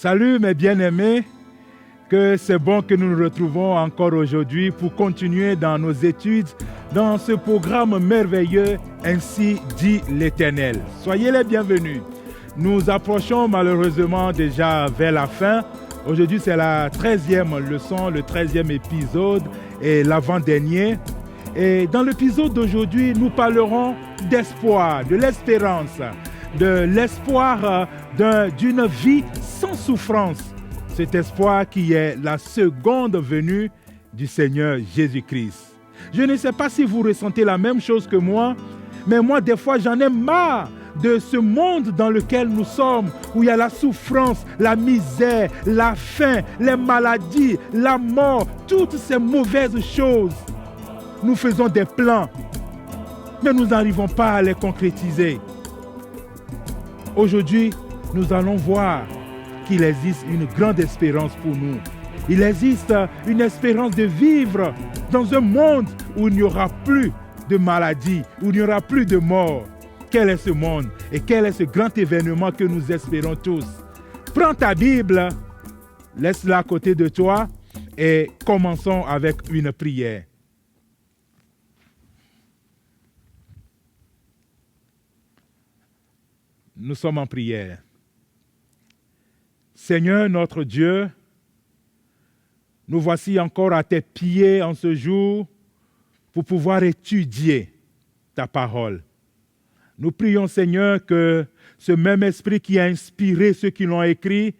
Salut mes bien-aimés, que c'est bon que nous nous retrouvons encore aujourd'hui pour continuer dans nos études dans ce programme merveilleux, Ainsi dit l'Éternel. Soyez les bienvenus. Nous approchons malheureusement déjà vers la fin. Aujourd'hui, c'est la 13e leçon, le 13e épisode et l'avant-dernier. Et dans l'épisode d'aujourd'hui, nous parlerons d'espoir, de l'espérance, de l'espoir d'une vie sans souffrance. Cet espoir qui est la seconde venue du Seigneur Jésus-Christ. Je ne sais pas si vous ressentez la même chose que moi, mais moi, des fois, j'en ai marre de ce monde dans lequel nous sommes, où il y a la souffrance, la misère, la faim, les maladies, la mort, toutes ces mauvaises choses. Nous faisons des plans, mais nous n'arrivons pas à les concrétiser. Aujourd'hui, nous allons voir qu'il existe une grande espérance pour nous. Il existe une espérance de vivre dans un monde où il n'y aura plus de maladies, où il n'y aura plus de mort. Quel est ce monde et quel est ce grand événement que nous espérons tous? Prends ta Bible, laisse-la à côté de toi et commençons avec une prière. Nous sommes en prière. Seigneur notre Dieu, nous voici encore à tes pieds en ce jour pour pouvoir étudier ta parole. Nous prions, Seigneur, que ce même esprit qui a inspiré ceux qui l'ont écrit,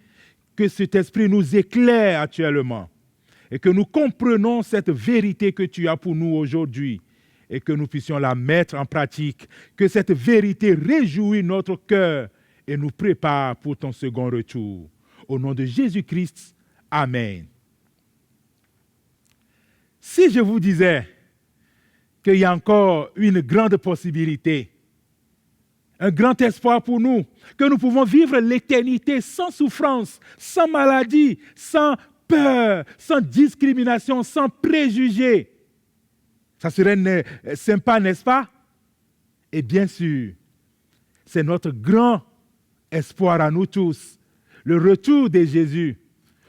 que cet esprit nous éclaire actuellement et que nous comprenons cette vérité que tu as pour nous aujourd'hui et que nous puissions la mettre en pratique, que cette vérité réjouit notre cœur et nous prépare pour ton second retour. Au nom de Jésus-Christ, Amen. Si je vous disais qu'il y a encore une grande possibilité, un grand espoir pour nous, que nous pouvons vivre l'éternité sans souffrance, sans maladie, sans peur, sans discrimination, sans préjugés, ça serait sympa, n'est-ce pas? Et bien sûr, c'est notre grand espoir à nous tous, le retour de Jésus,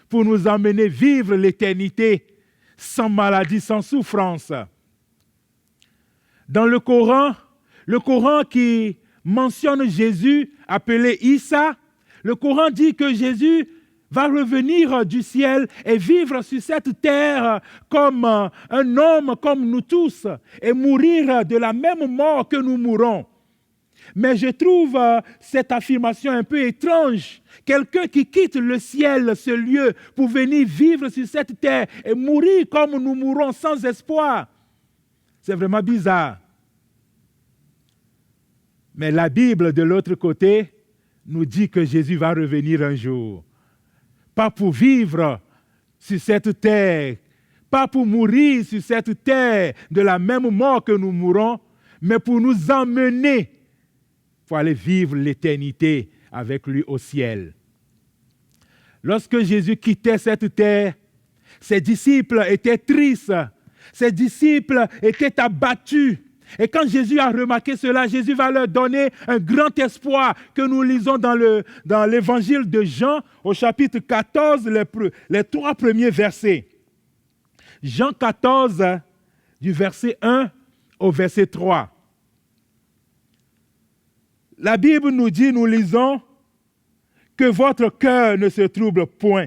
pour nous emmener vivre l'éternité sans maladie, sans souffrance. Dans le Coran qui mentionne Jésus appelé Issa, le Coran dit que Jésus va revenir du ciel et vivre sur cette terre comme un homme comme nous tous et mourir de la même mort que nous mourons. Mais je trouve cette affirmation un peu étrange. Quelqu'un qui quitte le ciel, ce lieu, pour venir vivre sur cette terre et mourir comme nous mourons sans espoir. C'est vraiment bizarre. Mais la Bible, de l'autre côté, nous dit que Jésus va revenir un jour. Pas pour vivre sur cette terre, pas pour mourir sur cette terre de la même mort que nous mourons, mais pour nous emmener pour aller vivre l'éternité avec lui au ciel. Lorsque Jésus quittait cette terre, ses disciples étaient tristes, ses disciples étaient abattus. Et quand Jésus a remarqué cela, Jésus va leur donner un grand espoir que nous lisons dans l'évangile de Jean au chapitre 14, les 3 premiers versets. Jean 14, du verset 1 au verset 3. La Bible nous dit, nous lisons, que votre cœur ne se trouble point.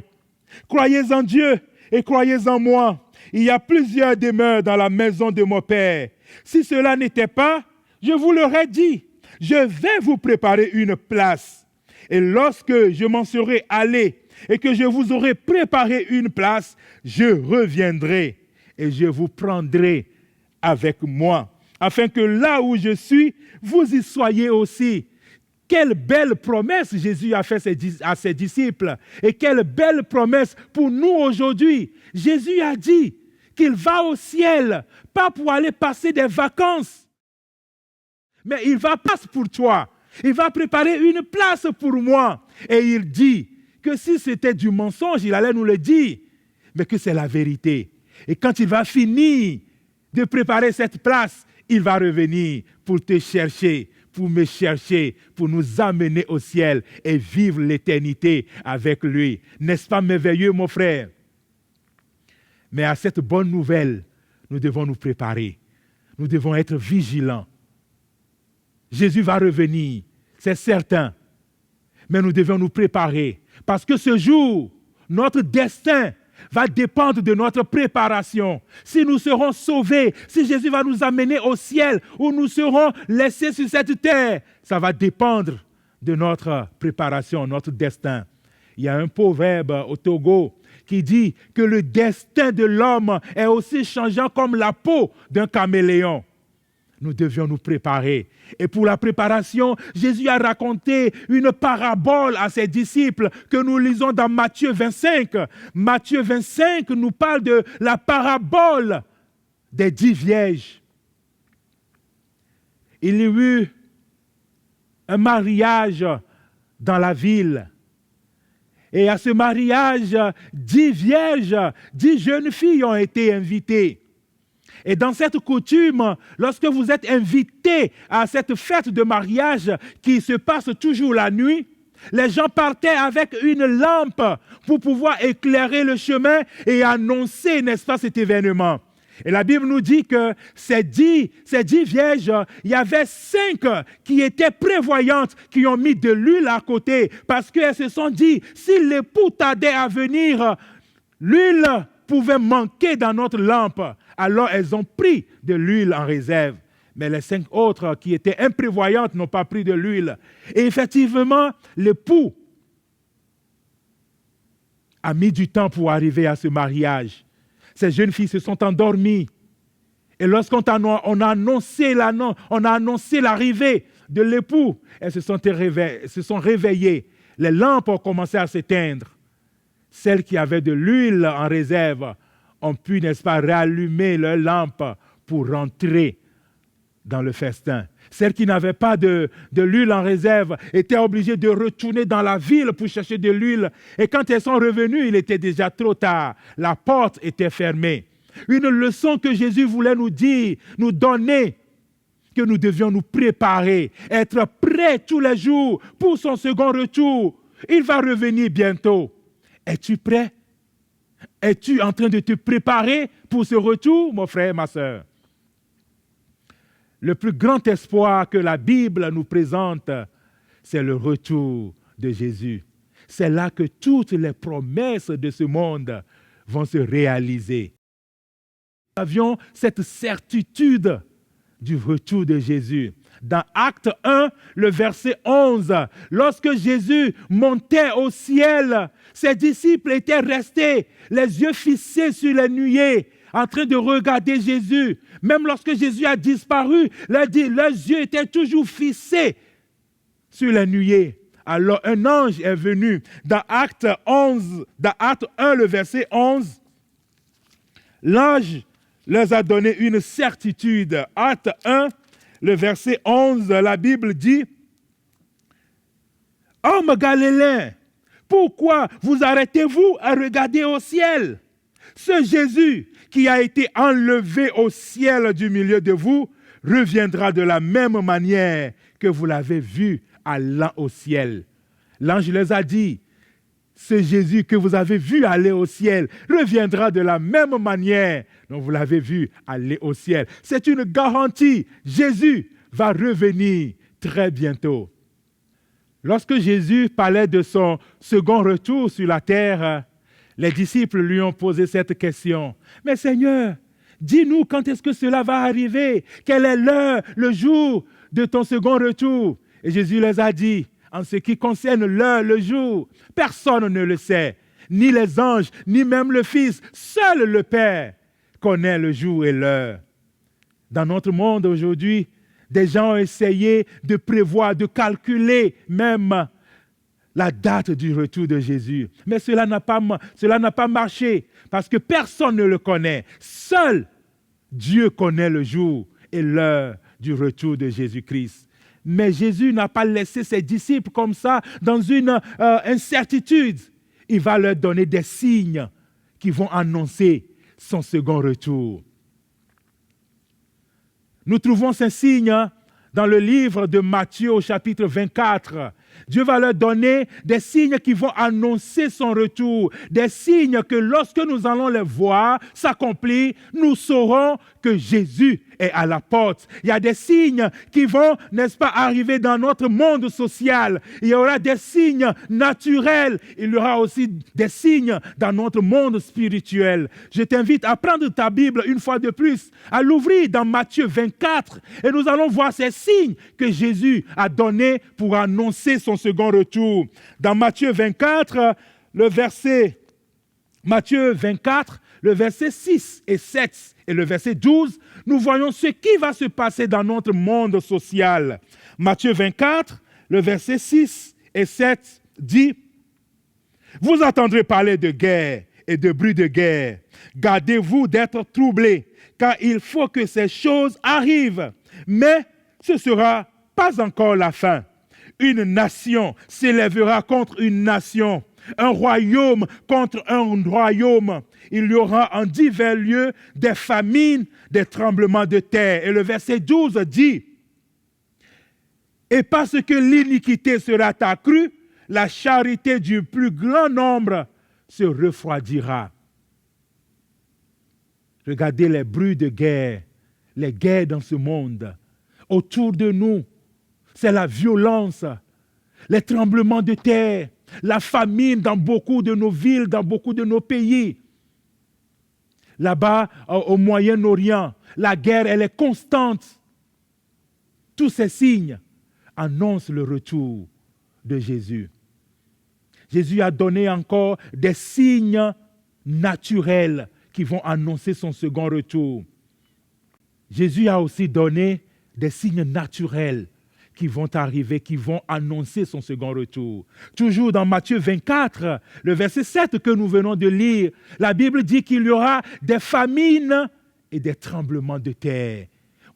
Croyez en Dieu et croyez en moi. Il y a plusieurs demeures dans la maison de mon Père. Si cela n'était pas, je vous l'aurais dit. Je vais vous préparer une place. Et lorsque je m'en serai allé et que je vous aurai préparé une place, je reviendrai et je vous prendrai avec moi, afin que là où je suis, vous y soyez aussi. Quelle belle promesse Jésus a faite à ses disciples et quelle belle promesse pour nous aujourd'hui. Jésus a dit qu'il va au ciel, pas pour aller passer des vacances, mais il va passer pour toi. Il va préparer une place pour moi. Et il dit que si c'était du mensonge, il allait nous le dire, mais que c'est la vérité. Et quand il va finir de préparer cette place, il va revenir pour te chercher, pour me chercher, pour nous amener au ciel et vivre l'éternité avec lui. N'est-ce pas merveilleux, mon frère? Mais à cette bonne nouvelle, nous devons nous préparer. Nous devons être vigilants. Jésus va revenir, c'est certain. Mais nous devons nous préparer. Parce que ce jour, notre destin va dépendre de notre préparation. Si nous serons sauvés, si Jésus va nous amener au ciel ou nous serons laissés sur cette terre, ça va dépendre de notre préparation, notre destin. Il y a un proverbe au Togo qui dit que le destin de l'homme est aussi changeant comme la peau d'un caméléon. Nous devions nous préparer. Et pour la préparation, Jésus a raconté une parabole à ses disciples que nous lisons dans Matthieu 25. Matthieu 25 nous parle de la parabole des 10 vierges. Il y eut un mariage dans la ville. Et à ce mariage, 10 vierges, 10 jeunes filles ont été invitées. Et dans cette coutume, lorsque vous êtes invité à cette fête de mariage qui se passe toujours la nuit, les gens partaient avec une lampe pour pouvoir éclairer le chemin et annoncer, n'est-ce pas, cet événement. Et la Bible nous dit que ces dix vierges, il y avait 5 qui étaient prévoyantes, qui ont mis de l'huile à côté, parce qu'elles se sont dit, si l'époux tardait à venir, l'huile pouvait manquer dans notre lampe. Alors elles ont pris de l'huile en réserve. Mais les 5 autres qui étaient imprévoyantes n'ont pas pris de l'huile. Et effectivement, l'époux a mis du temps pour arriver à ce mariage. Ces jeunes filles se sont endormies. Et lorsqu'on a annoncé l'arrivée de l'époux, elles se sont réveillées. Les lampes ont commencé à s'éteindre. Celles qui avaient de l'huile en réserve ont pu, n'est-ce pas, rallumer leur lampe pour rentrer dans le festin. Celles qui n'avaient pas de l'huile en réserve étaient obligées de retourner dans la ville pour chercher de l'huile. Et quand elles sont revenues, il était déjà trop tard. La porte était fermée. Une leçon que Jésus voulait nous dire, nous donner, que nous devions nous préparer, être prêts tous les jours pour son second retour. Il va revenir bientôt. Es-tu prêt? Es-tu en train de te préparer pour ce retour, mon frère, ma sœur? Le plus grand espoir que la Bible nous présente, c'est le retour de Jésus. C'est là que toutes les promesses de ce monde vont se réaliser. Nous avions cette certitude du retour de Jésus. Dans Acte 1, le verset 11, lorsque Jésus montait au ciel, ses disciples étaient restés, les yeux fixés sur les nuées, en train de regarder Jésus. Même lorsque Jésus a disparu, leurs yeux étaient toujours fixés sur les nuées. Alors un ange est venu. Dans Acte 1, le verset 11, l'ange leur a donné une certitude. Acte 1, le verset 11, la Bible dit « Hommes galiléens, pourquoi vous arrêtez-vous à regarder au ciel? Ce Jésus qui a été enlevé au ciel du milieu de vous reviendra de la même manière que vous l'avez vu allant au ciel. » L'ange les a dit, ce Jésus que vous avez vu aller au ciel reviendra de la même manière dont vous l'avez vu aller au ciel. C'est une garantie. Jésus va revenir très bientôt. Lorsque Jésus parlait de son second retour sur la terre, les disciples lui ont posé cette question. « Mais Seigneur, dis-nous quand est-ce que cela va arriver? Quelle est l'heure, le jour de ton second retour? » Et Jésus les a dit, en ce qui concerne l'heure, le jour, personne ne le sait, ni les anges, ni même le Fils. Seul le Père connaît le jour et l'heure. Dans notre monde aujourd'hui, des gens ont essayé de prévoir, de calculer même la date du retour de Jésus. Mais cela n'a pas marché parce que personne ne le connaît. Seul Dieu connaît le jour et l'heure du retour de Jésus-Christ. Mais Jésus n'a pas laissé ses disciples comme ça dans une incertitude. Il va leur donner des signes qui vont annoncer son second retour. Nous trouvons ces signes dans le livre de Matthieu au chapitre 24. Dieu va leur donner des signes qui vont annoncer son retour, des signes que lorsque nous allons les voir s'accomplir, nous saurons que Jésus est à la porte. Il y a des signes qui vont, n'est-ce pas, arriver dans notre monde social. Il y aura des signes naturels. Il y aura aussi des signes dans notre monde spirituel. Je t'invite à prendre ta Bible une fois de plus, à l'ouvrir dans Matthieu 24 et nous allons voir ces signes que Jésus a donnés pour annoncer son second retour. Dans Matthieu 24, le verset 6 et 7 et le verset 12, nous voyons ce qui va se passer dans notre monde social. Matthieu 24, le verset 6 et 7 dit « Vous entendrez parler de guerre et de bruit de guerre. Gardez-vous d'être troublés, car il faut que ces choses arrivent. Mais ce ne sera pas encore la fin. Une nation s'élèvera contre une nation, un royaume contre un royaume. Il y aura en divers lieux des famines, des tremblements de terre. » Et le verset 12 dit « Et parce que l'iniquité sera accrue, la charité du plus grand nombre se refroidira. » Regardez les bruits de guerre, les guerres dans ce monde. Autour de nous, c'est la violence, les tremblements de terre, la famine dans beaucoup de nos villes, dans beaucoup de nos pays. Là-bas, au Moyen-Orient, la guerre, elle est constante. Tous ces signes annoncent le retour de Jésus. Jésus a donné encore des signes naturels qui vont annoncer son second retour. Jésus a aussi donné des signes naturels qui vont arriver, qui vont annoncer son second retour. Toujours dans Matthieu 24, le verset 7 que nous venons de lire, la Bible dit qu'il y aura des famines et des tremblements de terre.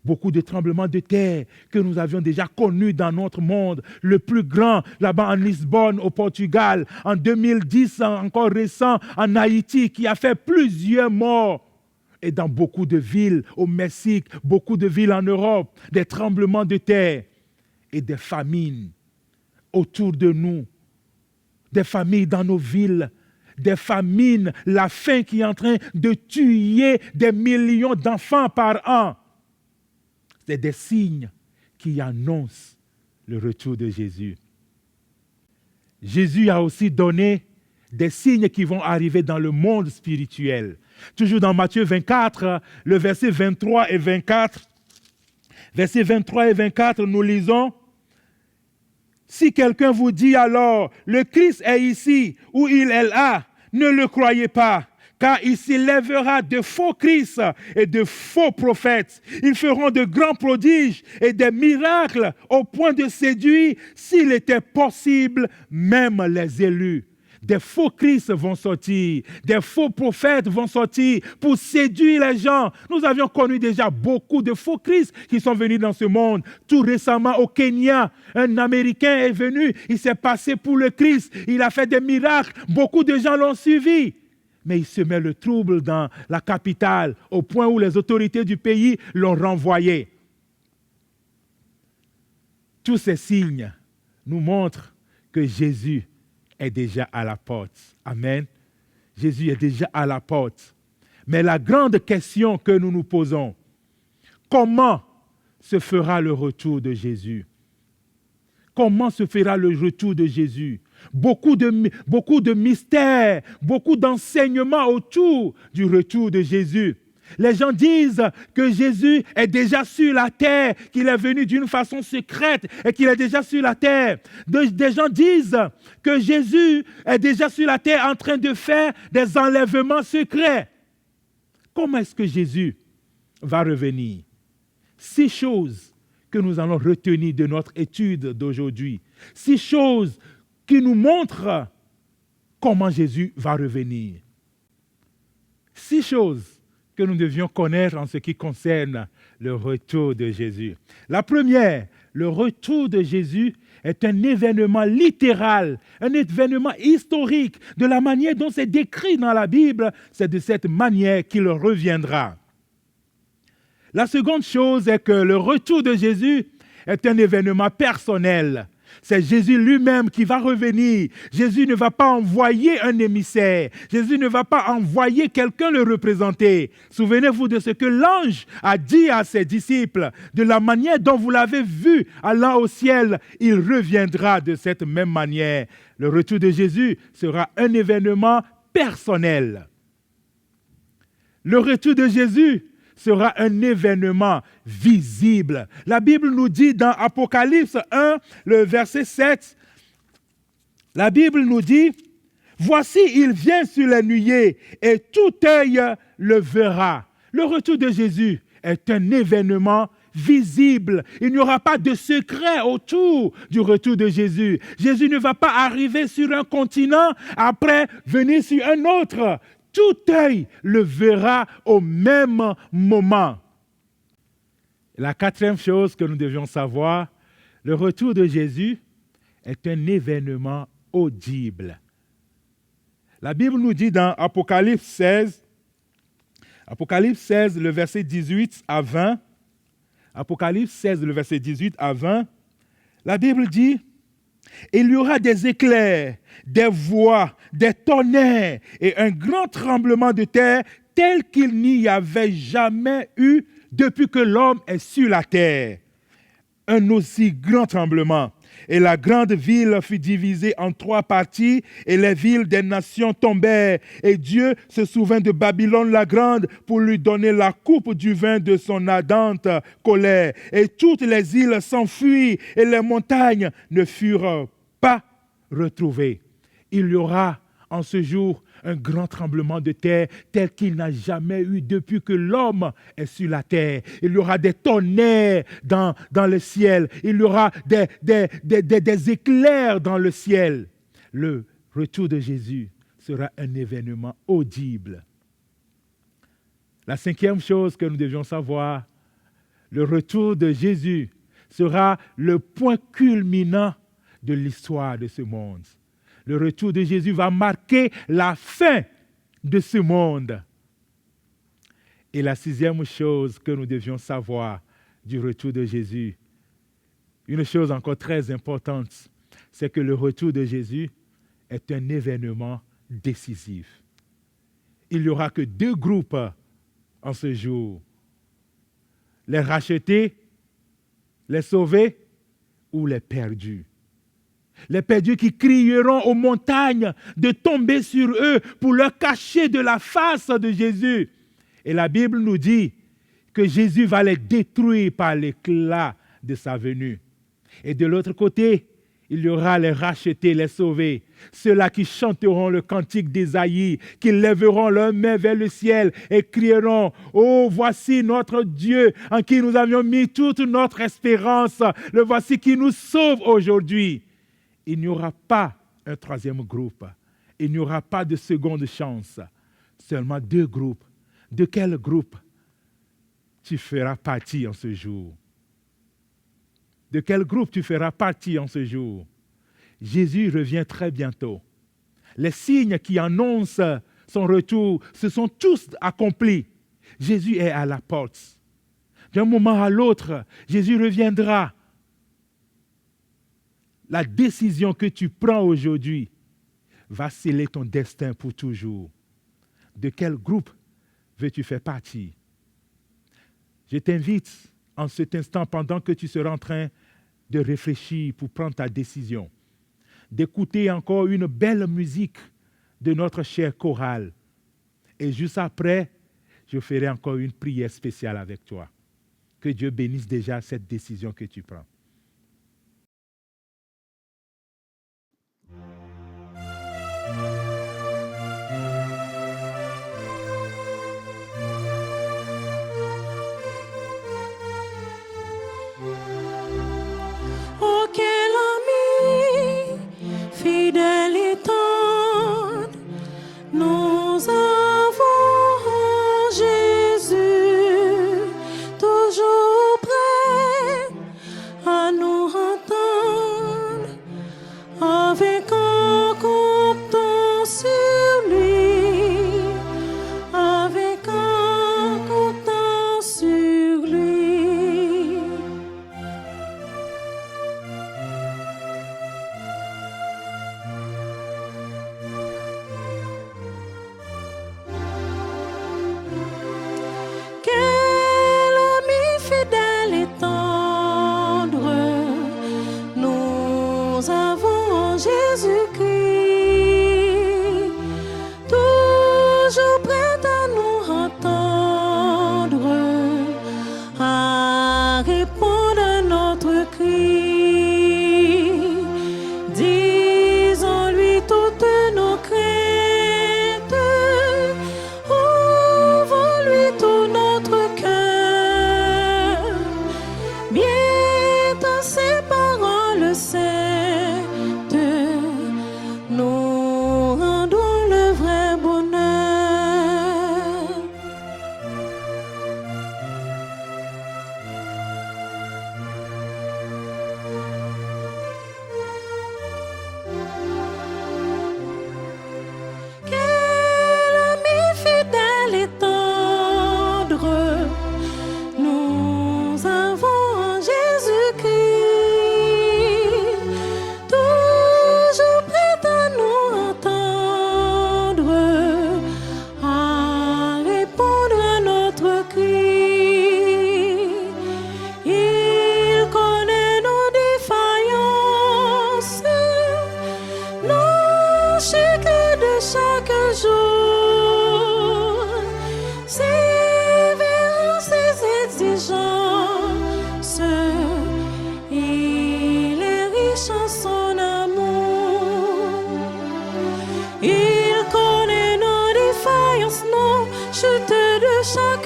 Beaucoup de tremblements de terre que nous avions déjà connus dans notre monde. Le plus grand, là-bas en Lisbonne, au Portugal, en 2010, encore récent, en Haïti, qui a fait plusieurs morts. Et dans beaucoup de villes, au Mexique, beaucoup de villes en Europe, des tremblements de terre et des famines autour de nous, des familles dans nos villes, des famines, la faim qui est en train de tuer des millions d'enfants par an. C'est des signes qui annoncent le retour de Jésus. Jésus a aussi donné des signes qui vont arriver dans le monde spirituel. Toujours dans Matthieu 24, le verset 23 et 24. Versets 23 et 24, nous lisons « Si quelqu'un vous dit alors, le Christ est ici ou il est là, ne le croyez pas. Car il s'élèvera de faux Christ et de faux prophètes. Ils feront de grands prodiges et des miracles au point de séduire, s'il était possible, même les élus. Des faux Christ vont sortir, des faux prophètes vont sortir pour séduire les gens. Nous avions connu déjà beaucoup de faux Christ qui sont venus dans ce monde. Tout récemment au Kenya, un Américain est venu, il s'est passé pour le Christ, il a fait des miracles, beaucoup de gens l'ont suivi. Mais il se met le trouble dans la capitale, au point où les autorités du pays l'ont renvoyé. Tous ces signes nous montrent que Jésus est déjà à la porte. Amen. Jésus est déjà à la porte. Mais la grande question que nous nous posons, comment se fera le retour de Jésus? Comment se fera le retour de Jésus? Beaucoup de mystères, beaucoup d'enseignements autour du retour de Jésus. Les gens disent que Jésus est déjà sur la terre, qu'il est venu d'une façon secrète et qu'il est déjà sur la terre. Des gens disent que Jésus est déjà sur la terre en train de faire des enlèvements secrets. Comment est-ce que Jésus va revenir? 6 choses que nous allons retenir de notre étude d'aujourd'hui. 6 choses qui nous montrent comment Jésus va revenir. 6 choses que nous devions connaître en ce qui concerne le retour de Jésus. La première, le retour de Jésus est un événement littéral, un événement historique. De la manière dont c'est décrit dans la Bible, c'est de cette manière qu'il reviendra. La seconde chose est que le retour de Jésus est un événement personnel. C'est Jésus lui-même qui va revenir. Jésus ne va pas envoyer un émissaire. Jésus ne va pas envoyer quelqu'un le représenter. Souvenez-vous de ce que l'ange a dit à ses disciples. De la manière dont vous l'avez vu allant au ciel, il reviendra de cette même manière. Le retour de Jésus sera un événement personnel. Le retour de Jésus sera un événement visible. La Bible nous dit dans Apocalypse 1, le verset 7, la Bible nous dit, « Voici, il vient sur les nuées et tout œil le verra. » Le retour de Jésus est un événement visible. Il n'y aura pas de secret autour du retour de Jésus. Jésus ne va pas arriver sur un continent, après venir sur un autre. Tout œil le verra au même moment. La quatrième chose que nous devions savoir, le retour de Jésus est un événement audible. La Bible nous dit dans Apocalypse 16, le verset 18 à 20, Apocalypse 16, le verset 18 à 20, la Bible dit, « Il y aura des éclairs, des voix, des tonnerres et un grand tremblement de terre tel qu'il n'y avait jamais eu depuis que l'homme est sur la terre. Un aussi grand tremblement. Et la grande ville fut divisée en 3 parties, et les villes des nations tombèrent. Et Dieu se souvint de Babylone la grande pour lui donner la coupe du vin de son ardente colère. Et toutes les îles s'enfuirent, et les montagnes ne furent pas retrouvées. Il y aura en ce jour un grand tremblement de terre tel qu'il n'a jamais eu depuis que l'homme est sur la terre. Il y aura des tonnerres dans le ciel. Il y aura des éclairs dans le ciel. Le retour de Jésus sera un événement audible. La 5e chose que nous devions savoir, le retour de Jésus sera le point culminant de l'histoire de ce monde. Le retour de Jésus va marquer la fin de ce monde. Et la 6e chose que nous devions savoir du retour de Jésus, une chose encore très importante, c'est que le retour de Jésus est un événement décisif. Il n'y aura que 2 groupes en ce jour. Les rachetés, les sauvés ou les perdus. Les perdus qui crieront aux montagnes de tomber sur eux pour leur cacher de la face de Jésus. Et la Bible nous dit que Jésus va les détruire par l'éclat de sa venue. Et de l'autre côté, il y aura les rachetés, les sauvés, ceux-là qui chanteront le cantique d'Ésaïe, qui lèveront leurs mains vers le ciel et crieront « Oh, voici notre Dieu en qui nous avions mis toute notre espérance, le voici qui nous sauve aujourd'hui. » Il n'y aura pas un 3e groupe. Il n'y aura pas de seconde chance. Seulement 2 groupes. De quel groupe tu feras partie en ce jour? De quel groupe tu feras partie en ce jour? Jésus revient très bientôt. Les signes qui annoncent son retour se sont tous accomplis. Jésus est à la porte. D'un moment à l'autre, Jésus reviendra. La décision que tu prends aujourd'hui va sceller ton destin pour toujours. De quel groupe veux-tu faire partie? Je t'invite en cet instant, pendant que tu seras en train de réfléchir pour prendre ta décision, d'écouter encore une belle musique de notre chère chorale. Et juste après, je ferai encore une prière spéciale avec toi. Que Dieu bénisse déjà cette décision que tu prends. Oh, quel ami, fidèle et tendre, nous avons en Jésus, toujours prêt à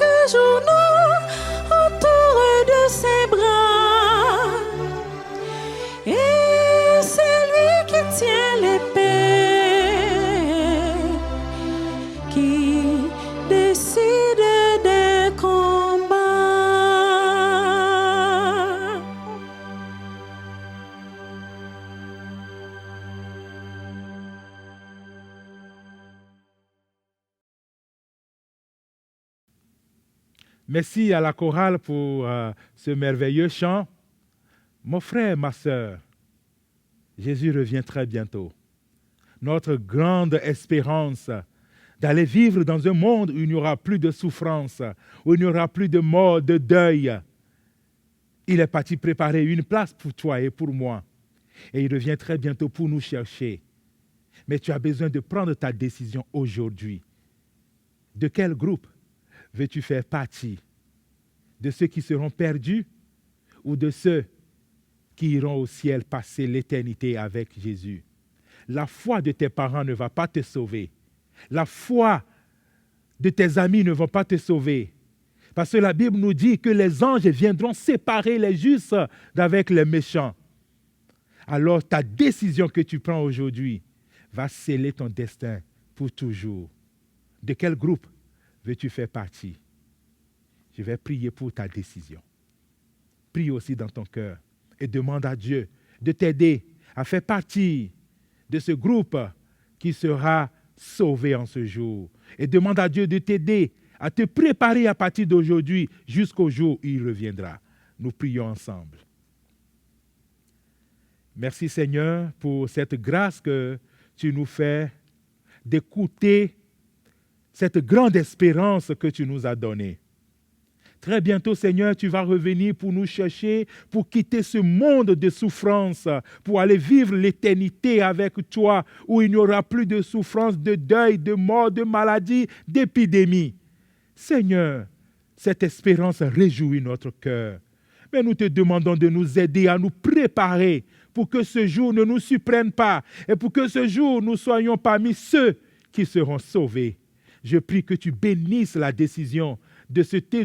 séjournant autour de ses bras. Et c'est lui qui tient l'épée, qui décide des combats. Merci à la chorale pour ce merveilleux chant. Mon frère, ma sœur, Jésus revient très bientôt. Notre grande espérance d'aller vivre dans un monde où il n'y aura plus de souffrance, où il n'y aura plus de mort, de deuil. Il est parti préparer une place pour toi et pour moi. Et il revient très bientôt pour nous chercher. Mais tu as besoin de prendre ta décision aujourd'hui. De quel groupe veux-tu faire partie? De ceux qui seront perdus ou de ceux qui iront au ciel passer l'éternité avec Jésus? La foi de tes parents ne va pas te sauver. La foi de tes amis ne va pas te sauver. Parce que la Bible nous dit que les anges viendront séparer les justes d'avec les méchants. Alors ta décision que tu prends aujourd'hui va sceller ton destin pour toujours. De quel groupe veux-tu faire partie? Je vais prier pour ta décision. Prie aussi dans ton cœur et demande à Dieu de t'aider à faire partie de ce groupe qui sera sauvé en ce jour. Et demande à Dieu de t'aider à te préparer à partir d'aujourd'hui jusqu'au jour où il reviendra. Nous prions ensemble. Merci Seigneur pour cette grâce que tu nous fais d'écouter cette grande espérance que tu nous as donnée. Très bientôt, Seigneur, tu vas revenir pour nous chercher, pour quitter ce monde de souffrance, pour aller vivre l'éternité avec toi, où il n'y aura plus de souffrance, de deuil, de mort, de maladie, d'épidémie. Seigneur, cette espérance réjouit notre cœur. Mais nous te demandons de nous aider à nous préparer pour que ce jour ne nous surprenne pas et pour que ce jour nous soyons parmi ceux qui seront sauvés. Je prie que tu bénisses la décision de ce tes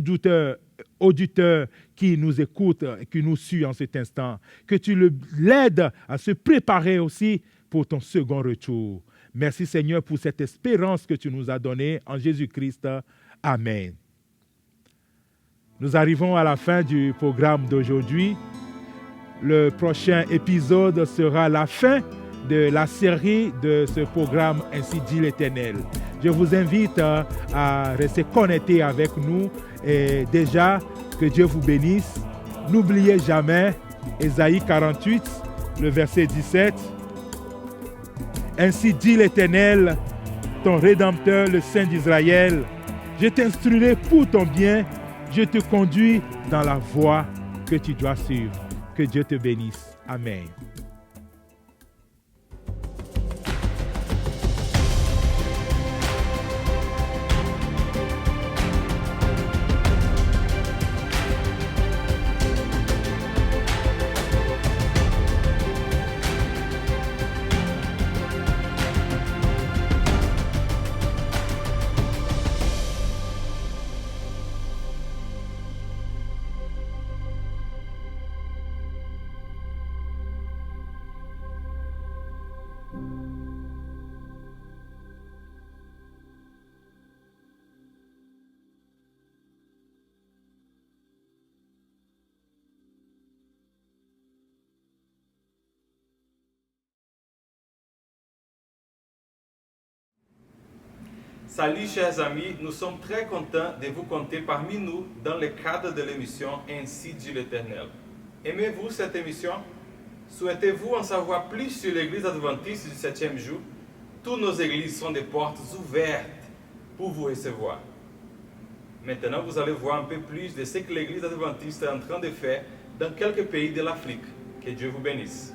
auditeur qui nous écoute et qui nous suit en cet instant. Que tu l'aides à se préparer aussi pour ton second retour. Merci Seigneur pour cette espérance que tu nous as donnée en Jésus-Christ. Amen. Nous arrivons à la fin du programme d'aujourd'hui. Le prochain épisode sera la fin de la série de ce programme Ainsi dit l'Éternel. Je vous invite à rester connectés avec nous et déjà que Dieu vous bénisse. N'oubliez jamais Ésaïe 48, le verset 17. Ainsi dit l'Éternel, ton Rédempteur, le Saint d'Israël. Je t'instruirai pour ton bien, je te conduis dans la voie que tu dois suivre. Que Dieu te bénisse. Amen. Salut chers amis, nous sommes très contents de vous compter parmi nous dans le cadre de l'émission Ainsi dit l'Éternel. Aimez-vous cette émission? Souhaitez-vous en savoir plus sur l'église adventiste du 7e jour? Toutes nos églises sont des portes ouvertes pour vous recevoir. Maintenant, vous allez voir un peu plus de ce que l'église adventiste est en train de faire dans quelques pays de l'Afrique. Que Dieu vous bénisse.